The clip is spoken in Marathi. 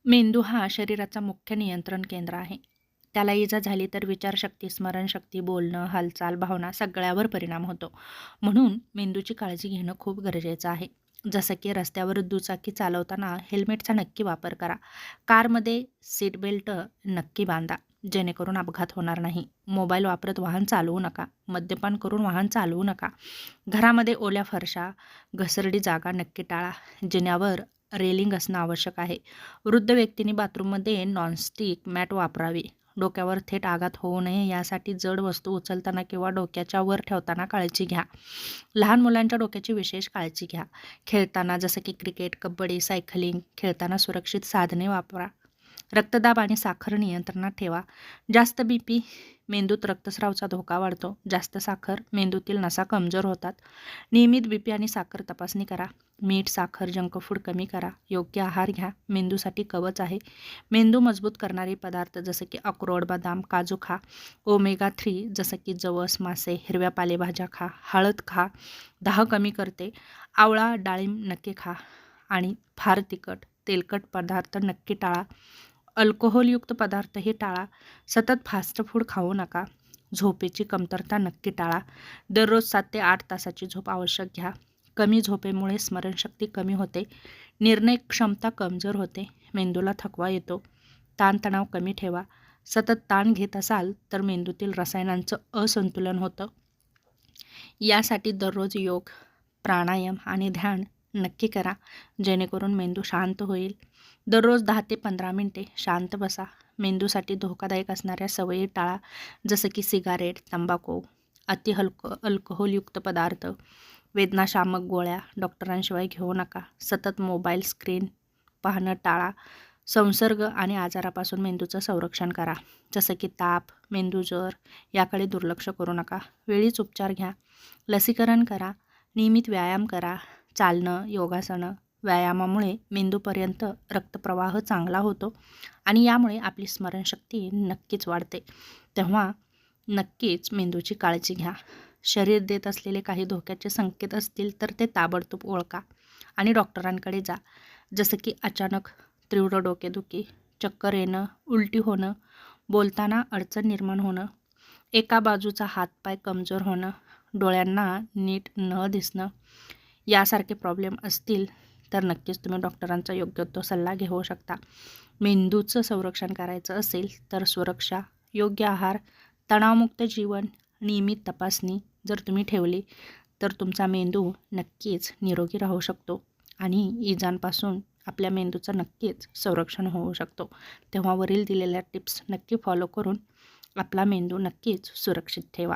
मेंदू हा शरीराचा मुख्य नियंत्रण केंद्र आहे. त्याला इजा झाली तर विचारशक्ती, स्मरणशक्ती, बोलणं, हालचाल, भावना सगळ्यावर परिणाम होतो. म्हणून मेंदूची काळजी घेणं खूप गरजेचं आहे. जसं की रस्त्यावर दुचाकी चालवताना हेल्मेटचा नक्की वापर करा. कारमध्ये सीट बेल्ट नक्की बांधा, जेणेकरून अपघात होणार नाही. मोबाईल वापरत वाहन चालवू नका. मद्यपान करून वाहन चालवू नका. घरामध्ये ओल्या फरशा, घसरडी जागा नक्की टाळा. जिन्यावर रेलिंग असणं आवश्यक आहे. वृद्ध व्यक्तींनी बाथरूममध्ये नॉनस्टिक मॅट वापरावी. डोक्यावर थेट आघात होऊ नये यासाठी जड वस्तू उचलताना किंवा डोक्याच्या वर ठेवताना काळजी घ्या. लहान मुलांच्या डोक्याची विशेष काळजी घ्या. खेळताना जसं की क्रिकेट, कबड्डी, सायकलिंग खेळताना सुरक्षित साधने वापरा. रक्तदाब आणि साखर नियंत्रणात ठेवा. जास्त बीपी मेंदूत रक्तस्रावाचा धोका वाढतो. जास्त साखर मेंदूतील नसा कमजोर होतात. नियमित बीपी आणि साखर तपासणी करा. मीठ, साखर, जंक फूड कमी करा. योग्य आहार घ्या. मेंदूसाठी कवच आहे. मेंदू मजबूत करणारे पदार्थ जसं की अक्रोड, बदाम, काजू खा. ओमेगा 3 जसं की जवस, मासे, हिरव्या पालेभाज्या खा. हळद खा, दाह कमी करते. आवळा, डाळिंब नक्की खा. आणि फार तिखट, तेलकट पदार्थ नक्की टाळा. अल्कोहोलयुक्त पदार्थही टाळा. सतत फास्ट फूड खाऊ नका. झोपेची कमतरता नक्की टाळा. दररोज 7 ते 8 तासाची झोप आवश्यक घ्या. कमी झोपेमुळे स्मरणशक्ती कमी होते. निर्णय क्षमता कमजोर होते. मेंदूला थकवा येतो. ताणतणाव कमी ठेवा. सतत ताण घेत असाल तर मेंदूतील रसायनांचं असंतुलन होतं. यासाठी दररोज योग, प्राणायाम आणि ध्यान नक्की करा, जेणेकरून मेंदू शांत होईल. दररोज 10 ते 15 मिनिटे शांत बसा. मेंदूसाठी धोकादायक असणाऱ्या सवयी टाळा, जसं की सिगारेट, तंबाखू, अल्कोहोलयुक्त पदार्थ, वेदनाशामक गोळ्या डॉक्टरांशिवाय घेऊ नका. सतत मोबाईल स्क्रीन पाहणं टाळा. संसर्ग आणि आजारापासून मेंदूचं संरक्षण करा, जसं की ताप, मेंदूज्वर याकडे दुर्लक्ष करू नका. वेळीच उपचार घ्या. लसीकरण करा. नियमित व्यायाम करा. चालणं, योगासनं, व्यायामामुळे मेंदूपर्यंत रक्तप्रवाह चांगला होतो आणि यामुळे आपली स्मरणशक्ती नक्कीच वाढते. तेव्हा नक्कीच मेंदूची काळजी घ्या. शरीर देत असलेले काही धोक्याचे संकेत असतील तर ते ताबडतोब ओळखा आणि डॉक्टरांकडे जा. जसं की अचानक तीव्र डोकेदुखी, चक्कर येणं, उलटी होणं, बोलताना अडचण निर्माण होणं, एका बाजूचा हातपाय कमजोर होणं, डोळ्यांना नीट न दिसणं यासारखे प्रॉब्लेम असतील तर नक्कीच तुम्ही डॉक्टरांचा योग्य तो सल्ला घेऊ शकता. मेंदूचं संरक्षण करायचं असेल तर सुरक्षा, योग्य आहार, तणावमुक्त जीवन, नियमित तपासणी जर तुम्ही ठेवली तर तुमचा मेंदू नक्कीच निरोगी राहू शकतो आणि इजांपासून आपल्या मेंदूचं नक्कीच संरक्षण होऊ शकतो. तेव्हा वरील दिलेल्या टिप्स नक्की फॉलो करून आपला मेंदू नक्कीच सुरक्षित ठेवा.